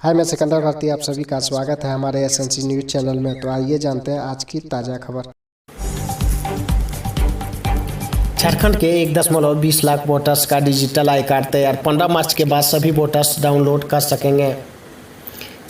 हाय, मैं सिकंदर भारती। आप सभी का स्वागत है हमारे एसएनसी न्यूज़ चैनल में। तो आइए जानते हैं आज की ताज़ा खबर। झारखंड के 1.20 लाख वोटर्स का डिजिटल आई कार्ड तैयार। 15 मार्च के बाद सभी वोटर्स डाउनलोड कर सकेंगे।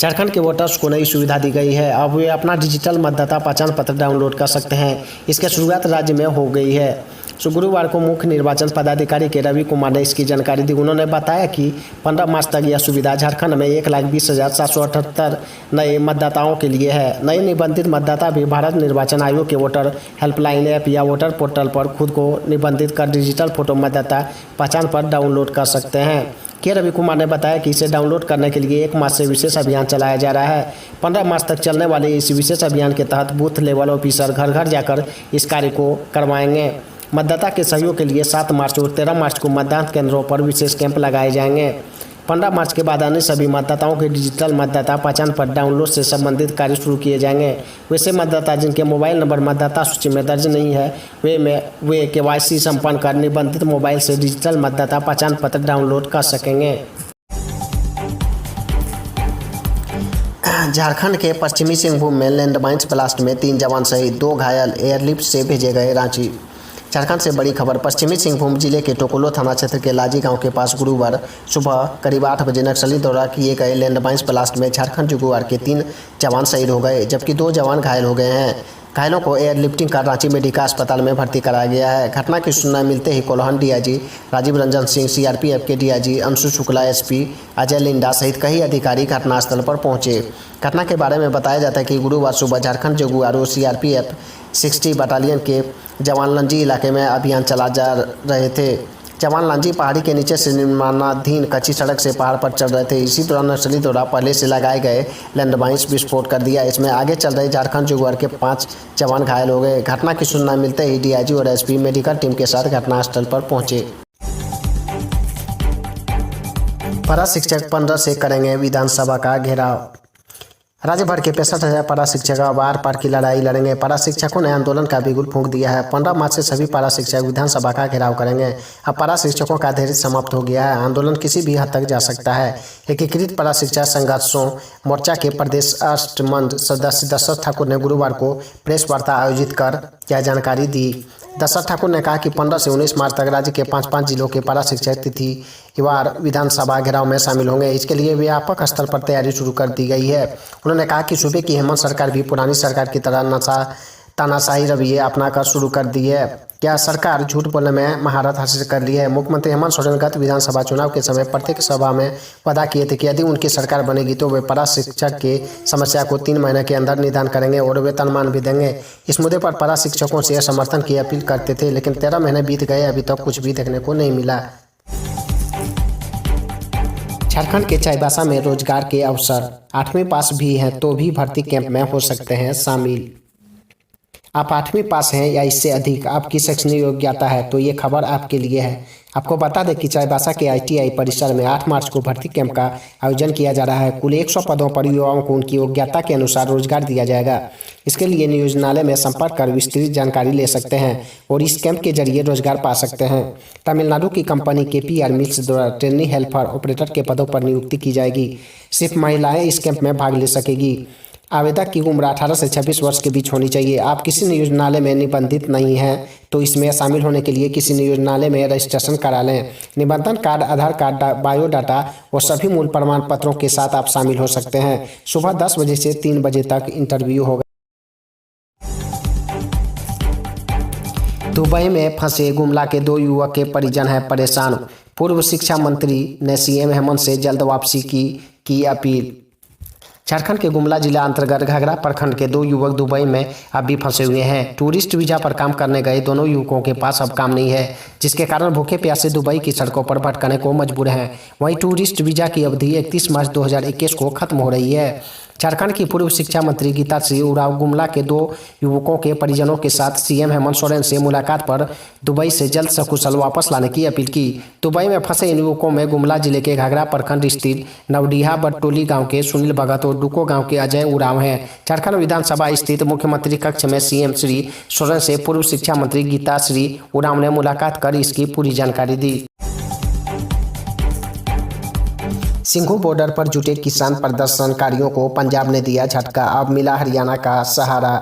झारखंड के वोटर्स को नई सुविधा दी गई है। अब वे अपना डिजिटल मतदाता पहचान पत्र डाउनलोड कर सकते हैं। इसकी शुरुआत राज्य में हो गई है। गुरुवार को मुख्य निर्वाचन पदाधिकारी के रवि कुमार ने इसकी जानकारी दी। उन्होंने बताया कि 15 मार्च तक यह सुविधा झारखंड में 1,20,778 नए मतदाताओं के लिए है। नए निबंधित मतदाता भी भारत निर्वाचन आयोग के वोटर हेल्पलाइन ऐप या वोटर पोर्टल पर खुद को निबंधित कर डिजिटल फोटो मतदाता पहचान पत्र डाउनलोड कर सकते हैं। के रवि कुमार ने बताया कि इसे डाउनलोड करने के लिए 1 मार्च से विशेष अभियान चलाया जा रहा है। 15 मार्च तक चलने वाले इस विशेष अभियान के तहत बूथ लेवल ऑफिसर घर घर जाकर इस कार्य को करवाएंगे। मतदाता के सहयोग के लिए 7 मार्च और 13 मार्च को मतदान केंद्रों पर विशेष कैंप लगाए जाएंगे। 15 मार्च के बाद अन्य सभी मतदाताओं के डिजिटल मतदाता पहचान पत्र डाउनलोड से संबंधित कार्य शुरू किए जाएंगे। वैसे मतदाता जिनके मोबाइल नंबर मतदाता सूची में दर्ज नहीं है वे KYC संपन्न कर निबंधित मोबाइल से डिजिटल मतदाता पहचान पत्र डाउनलोड कर सकेंगे। झारखंड के पश्चिमी सिंहभूम में लैंडमाइंस ब्लास्ट में 3 जवान सहित 2 घायल एयरलिफ्ट से भेजे गए रांची। झारखंड से बड़ी खबर। पश्चिमी सिंहभूम जिले के टोकोलो थाना क्षेत्र के लाजी गांव के पास गुरुवार सुबह करीब 8 बजे नक्सली द्वारा किए गए लैंडमाइंस ब्लास्ट में झारखंड जुगुआर के 3 जवान शहीद हो गए, जबकि 2 जवान घायल हो गए हैं। घायलों को एयरलिफ्टिंग कर रांची मेडिका अस्पताल में भर्ती कराया गया है। घटना की सूचना मिलते ही कोल्हान डीआईजी राजीव रंजन सिंह, CRPF के डीआईजी अंशु शुक्ला, SP अजय लिंडा सहित कई अधिकारी घटनास्थल पर पहुंचे। घटना के बारे में बताया जाता है कि गुरुवार सुबह झारखंड जुगुआर CRPF 60 बटालियन के जवान लंजी इलाके में अभियान चला जा रहे थे। जवान लांजी पहाड़ी के नीचे से निर्माणाधीन कच्ची सड़क से पहाड़ पर चढ़ रहे थे। इसी दौरान नक्सली द्वारा पहले से लगाए गए लैंडमाइंस विस्फोट कर दिया। इसमें आगे चल रहे झारखंड जुगुआर के 5 जवान घायल हो गए। घटना की सूचना मिलते ही डीआईजी और SP मेडिकल टीम के साथ घटनास्थल पर पहुंचे। पारा शिक्षक 15 से करेंगे विधानसभा का घेराव। राज्य भर के 65,000 पारा शिक्षक अब आर पार की लड़ाई लड़ेंगे। पारा शिक्षकों ने आंदोलन का बिगुल फूंक दिया है। 15 मार्च से सभी पारा शिक्षक विधानसभा का घेराव करेंगे। अब पारा शिक्षकों का धैर्य समाप्त हो गया है। आंदोलन किसी भी हद तक जा सकता है। एकीकृत पारा शिक्षा संघर्षों मोर्चा के प्रदेश अष्टमंड सदस्य दशरथ ठाकुर ने गुरुवार को प्रेस वार्ता आयोजित कर यह जानकारी दी। दशरथ ठाकुर ने कहा कि 15 से 19 मार्च तक राज्य के 5 जिलों के पारा शिक्षक तिथिवार विधानसभा घेराव में शामिल होंगे। इसके लिए व्यापक स्तर पर तैयारी शुरू कर दी गई है। उन्होंने कहा कि सूबे की हेमंत सरकार भी पुरानी सरकार की तरह तानाशाही रवैये अपना कर शुरू कर दी है। क्या सरकार झूठ बोलने में महारत हासिल कर ली है। मुख्यमंत्री हेमंत सोरेन गत विधानसभा चुनाव के समय प्रत्येक सभा में वादा किए थे कि यदि उनकी सरकार बनेगी तो वे पारा शिक्षक की समस्या को 3 महीने के अंदर निदान करेंगे और वेतनमान भी देंगे। इस मुद्दे पर पारा शिक्षकों से समर्थन की अपील करते थे, लेकिन 13 महीने बीत गए, अभी तक कुछ भी देखने को नहीं मिला। झारखंड के चाईबासा में रोजगार के अवसर। 8वीं पास भी हैं तो भी भर्ती कैंप में हो सकते हैं शामिल। आप 8वीं पास हैं या इससे अधिक आपकी शैक्षणिक योग्यता है तो ये खबर आपके लिए है। आपको बता दें कि चाईबासा के ITI परिसर में 8 मार्च को भर्ती कैंप का आयोजन किया जा रहा है। कुल 100 पदों पर युवाओं को उनकी योग्यता के अनुसार रोजगार दिया जाएगा। इसके लिए नियोजनालय में संपर्क कर विस्तृत जानकारी ले सकते हैं और इस कैंप के जरिए रोजगार पा सकते हैं। तमिलनाडु की कंपनी KPR मिल्स द्वारा ट्रेनी हेल्पर ऑपरेटर के पदों पर नियुक्ति की जाएगी। सिर्फ महिलाएं इस कैंप में भाग ले सकेगी। आवेदक की उम्र 18 से 26 वर्ष के बीच होनी चाहिए। आप किसी नियोजनालय में निबंधित नहीं हैं तो इसमें शामिल होने के लिए किसी नियोजनालय में रजिस्ट्रेशन करा लें। निबंधन कार्ड, आधार कार्ड, बायोडाटा और सभी मूल प्रमाण पत्रों के साथ आप शामिल हो सकते हैं। सुबह 10 बजे से 3 बजे तक इंटरव्यू होगा। दुबई में फंसे गुमला के 2 युवक के परिजन हैं परेशान। पूर्व शिक्षा मंत्री ने CM हेमंत से जल्द वापसी की अपील। झारखंड के गुमला जिला अंतर्गत घाघरा प्रखंड के 2 युवक दुबई में अब भी फंसे हुए हैं। टूरिस्ट वीजा पर काम करने गए दोनों युवकों के पास अब काम नहीं है, जिसके कारण भूखे प्यासे दुबई की सड़कों पर भटकने को मजबूर हैं। वहीं टूरिस्ट वीजा की अवधि 31 मार्च 2021 को खत्म हो रही है। झारखंड की पूर्व शिक्षा मंत्री गीताश्री उरांव गुमला के 2 युवकों के परिजनों के साथ CM हेमंत सोरेन से मुलाकात पर दुबई से जल्द सकुशल वापस लाने की अपील की। दुबई में फंसे इन युवकों में गुमला जिले के घाघरा प्रखंड स्थित नवडीहा बटोली गांव के सुनील भगत और डुको गांव के अजय उरांव हैं। झारखंड विधानसभा स्थित मुख्यमंत्री कक्ष में CM श्री सोरेन से पूर्व शिक्षा मंत्री गीताश्री उरांव ने मुलाकात कर इसकी पूरी जानकारी दी। सिंघू बॉर्डर पर जुटे किसान प्रदर्शनकारियों को पंजाब ने दिया झटका, अब मिला हरियाणा का सहारा।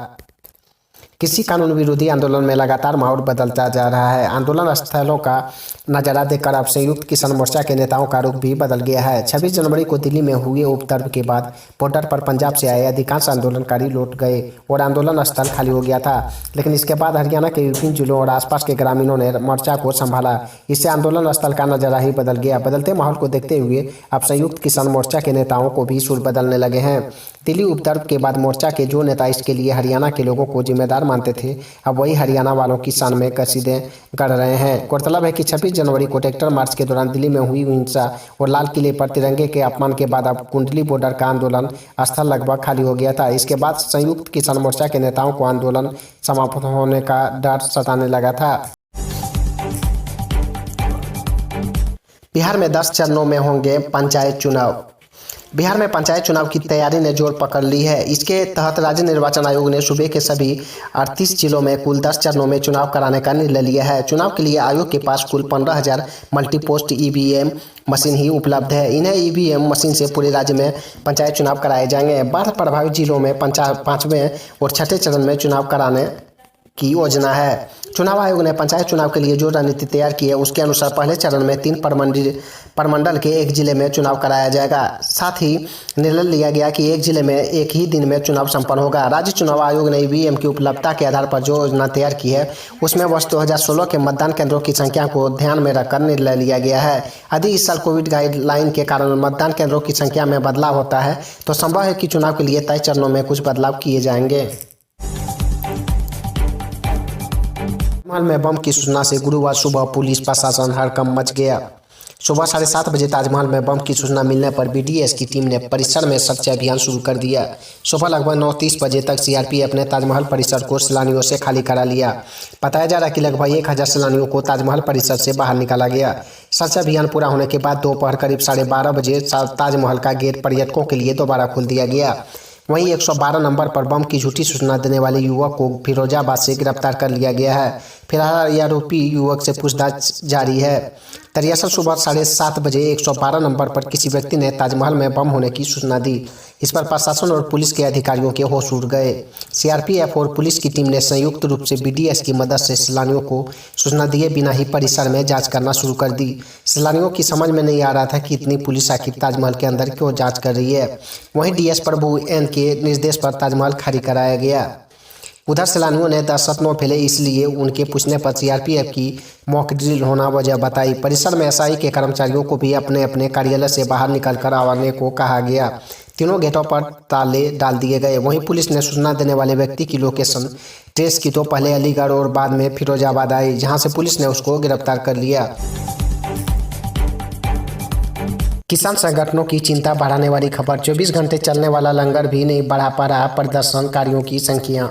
कृषि कानून विरोधी आंदोलन में लगातार माहौल बदलता जा रहा है। आंदोलन स्थलों का नजारा देखकर अब संयुक्त किसान मोर्चा के नेताओं का रुख भी बदल गया है। 26 जनवरी को दिल्ली में हुए उपद्रव के बाद बॉर्डर पर पंजाब से आए अधिकांश आंदोलनकारी लौट गए और आंदोलन स्थल खाली हो गया था। लेकिन इसके बाद हरियाणा के विभिन्न जिलों और आसपास के ग्रामीणों ने मोर्चा को संभाला। इससे आंदोलन स्थल का नजारा ही बदल गया। बदलते माहौल को देखते हुए अब संयुक्त किसान मोर्चा के नेताओं को भी सुर बदलने लगे हैं। दिल्ली उपद्रव के बाद मोर्चा के जो नेता इसके लिए हरियाणा के लोगों को जिम्मेदार मानते थे, अब वही हरियाणा वालों की शान में कसीदे गढ़ रहे हैं। गौरतलब है कि 26 जनवरी को ट्रैक्टर मार्च के दौरान दिल्ली में हुई हिंसा और लाल किले पर तिरंगे के अपमान के बाद अब कुंडली बॉर्डर का आंदोलन स्थल लगभग खाली हो गया था। इसके बाद संयुक्त किसान मोर्चा के नेताओं को आंदोलन समाप्त होने का डर सताने लगा था। बिहार में 10 चरणों में होंगे पंचायत चुनाव। बिहार में पंचायत चुनाव की तैयारी ने जोर पकड़ ली है। इसके तहत राज्य निर्वाचन आयोग ने सूबे के सभी 38 जिलों में कुल 10 चरणों में चुनाव कराने का निर्णय लिया है। चुनाव के लिए आयोग के पास कुल 15,000 मल्टीपोस्ट ईवीएम मशीन ही उपलब्ध है। इन्हें ईवीएम मशीन से पूरे राज्य में पंचायत चुनाव कराए जाएंगे। बाढ़ प्रभावित जिलों में 5वें और 6ठे चरण में चुनाव कराने की योजना है। चुनाव आयोग ने पंचायत चुनाव के लिए जो रणनीति तैयार की है, उसके अनुसार पहले चरण में 3 प्रमंडल के एक जिले में चुनाव कराया जाएगा। साथ ही निर्णय लिया गया कि एक जिले में एक ही दिन में चुनाव संपन्न होगा। राज्य चुनाव आयोग ने ईवीएम की उपलब्धता के आधार पर जो योजना तैयार की है, उसमें वर्ष 2016 के मतदान केंद्रों की संख्या को ध्यान में रखकर निर्णय लिया गया है। यदि इस साल कोविड गाइडलाइन के कारण मतदान केंद्रों की संख्या में बदलाव होता है, तो संभव है कि चुनाव के लिए तय चरणों में कुछ बदलाव किए जाएंगे। ताजमहल में बम की सूचना से गुरुवार सुबह पुलिस प्रशासन हड़कंप मच गया। सुबह 7:30 बजे ताजमहल में बम की सूचना मिलने पर बीडीएस की टीम ने परिसर में सर्च अभियान शुरू कर दिया। सुबह लगभग 9:30 बजे तक सीआरपीएफ ने ताजमहल परिसर को सैलानियों से खाली करा लिया। बताया जा रहा है कि लगभग 1000 सैलानियों को ताजमहल परिसर से बाहर निकाला गया। सर्च अभियान पूरा होने के बाद दोपहर करीब 12:30 बजे ताजमहल का गेट पर्यटकों के लिए दोबारा खोल दिया गया। वहीं 112 नंबर पर बम की झूठी सूचना देने वाले युवक को फिरोजाबाद से गिरफ्तार कर लिया गया है। फिलहाल आरोपी युवक से पूछताछ जारी है। दरअसल सुबह 7:30 बजे 112 नंबर पर किसी व्यक्ति ने ताजमहल में बम होने की सूचना दी। इस पर प्रशासन और पुलिस के अधिकारियों के होश उड़ गए। सीआरपीएफ और पुलिस की टीम ने संयुक्त रूप से बीडीएस की मदद से सैलानियों को सूचना दिए बिना ही परिसर में जांच करना शुरू कर दी। सैलानियों की समझ में नहीं आ रहा था कि इतनी पुलिस आखिर ताजमहल के अंदर क्यों जाँच कर रही है। वहीं डीएस प्रभु एन के निर्देश पर ताजमहल खाली कराया गया। उधर सैलानियों ने दहशत न फैले इसलिए उनके पूछने पर सीआरपीएफ की मॉक ड्रिल होना वजह बताई। परिसर में एसआई के कर्मचारियों को भी अपने अपने कार्यालय से बाहर निकलकर आने को कहा गया। तीनों गेटों पर ताले डाल दिए गए। वहीं पुलिस ने सूचना देने वाले व्यक्ति की लोकेशन ट्रेस की तो पहले अलीगढ़ और बाद में फिरोजाबाद आई, जहां से पुलिस ने उसको गिरफ्तार कर लिया। किसान संगठनों की चिंता बढ़ाने वाली खबर। 24 घंटे चलने वाला लंगर भी नहीं बढ़ा पा रहा प्रदर्शनकारियों की संख्या।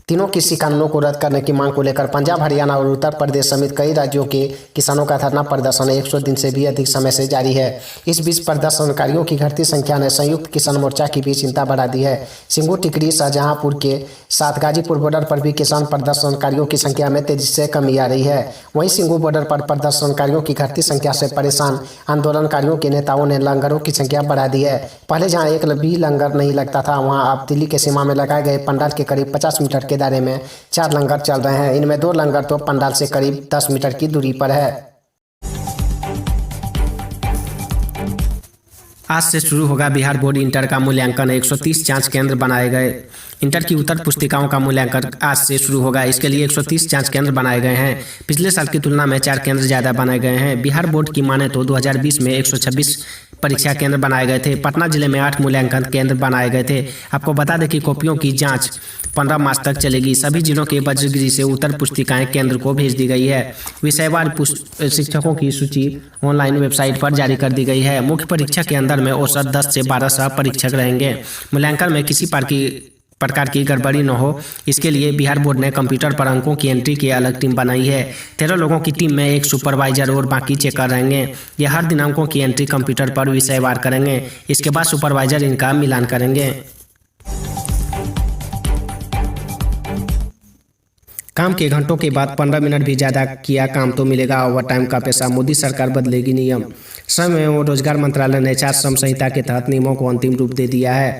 तीनों कृषि कानूनों को रद्द करने की मांग को लेकर पंजाब, हरियाणा और उत्तर प्रदेश समेत कई राज्यों के किसानों का धरना प्रदर्शन 100 दिन से भी अधिक समय से जारी है। इस बीच प्रदर्शनकारियों की घटती संख्या ने संयुक्त किसान मोर्चा की भी चिंता बढ़ा दी है। सिंगू, टिकरी, शाहजहांपुर के साथ गाजीपुर बॉर्डर पर भी किसान प्रदर्शनकारियों की संख्या में तेजी से कमी आ रही है। वहीं सिंगू बॉर्डर पर प्रदर्शनकारियों की घटती संख्या से परेशान आंदोलनकारियों के नेताओं ने लंगरों की संख्या बढ़ा दी है। पहले जहाँ एक भी लंगर नहीं लगता था, वहाँ अब दिल्ली के सीमा में लगाए गए पंडाल के करीब 50 मीटर के दायरे में 4 लंगर चल रहे हैं। इनमें 2 लंगर तो पंडाल से करीब 10 मीटर की दूरी पर है। आज से शुरू होगा बिहार बोर्ड इंटर का मूल्यांकन। 130 जांच केंद्र बनाए गए। इंटर की उत्तर पुस्तिकाओं का मूल्यांकन आज से शुरू होगा। इसके लिए 130 जांच केंद्र बनाए गए हैं। पिछले साल की तुलना में 4 केंद्र ज़्यादा बनाए गए हैं। बिहार बोर्ड की माने तो 2020 में 126 परीक्षा केंद्र बनाए गए थे। पटना जिले में 8 मूल्यांकन केंद्र बनाए गए थे। आपको बता दें कि कॉपियों की जांच 15 मार्च तक चलेगी। सभी जिलों के वज्रगिरी से उत्तर पुस्तिकाएं केंद्र को भेज दी गई है। विषयवार शिक्षकों की सूची ऑनलाइन वेबसाइट पर जारी कर दी गई है। मुख्य परीक्षा के अंदर में औसत 10 से 12 सह परीक्षक रहेंगे। मूल्यांकन में किसी प्रकार की गड़बड़ी न हो, इसके लिए बिहार बोर्ड ने कंप्यूटर पर अंकों की एंट्री की अलग टीम बनाई है। 13 लोगों की टीम में एक सुपरवाइजर और बाकी चेकर रहेंगे। ये हर दिन अंकों की एंट्री कंप्यूटर पर विषयवार करेंगे। इसके बाद सुपरवाइजर इनका मिलान करेंगे। काम के घंटों के बाद 15 मिनट भी ज़्यादा किया काम तो मिलेगा ओवर टाइम का पैसा। मोदी सरकार बदलेगी नियम। श्रम एवं रोजगार मंत्रालय ने 4 श्रम संहिता के तहत नियमों को अंतिम रूप दे दिया है।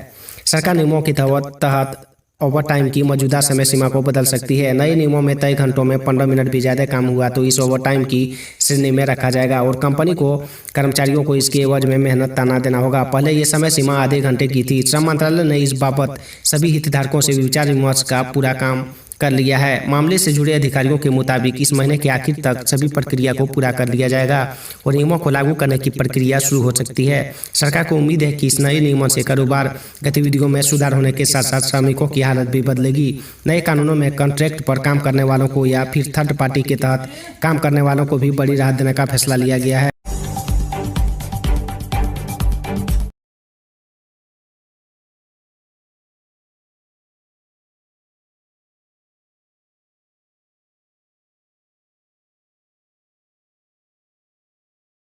सरकार नियमों के तहत ओवर टाइम की मौजूदा समय सीमा को बदल सकती है। नए नियमों में तय घंटों में 15 मिनट भी ज़्यादा काम हुआ तो इस ओवर टाइम की श्रेणी में रखा जाएगा और कंपनी को कर्मचारियों को इसके एवज में मेहनत ताना देना होगा। पहले ये समय सीमा आधे घंटे की थी। श्रम मंत्रालय ने इस बाबत सभी हितधारकों से विचार विमर्श का पूरा काम कर लिया है। मामले से जुड़े अधिकारियों के मुताबिक इस महीने के आखिर तक सभी प्रक्रिया को पूरा कर लिया जाएगा और नियमों को लागू करने की प्रक्रिया शुरू हो सकती है। सरकार को उम्मीद है कि इस नए नियमों से कारोबार गतिविधियों में सुधार होने के साथ साथ श्रमिकों की हालत भी बदलेगी। नए कानूनों में कॉन्ट्रैक्ट पर काम करने वालों को या फिर थर्ड पार्टी के तहत काम करने वालों को भी बड़ी राहत देने का फैसला लिया गया है।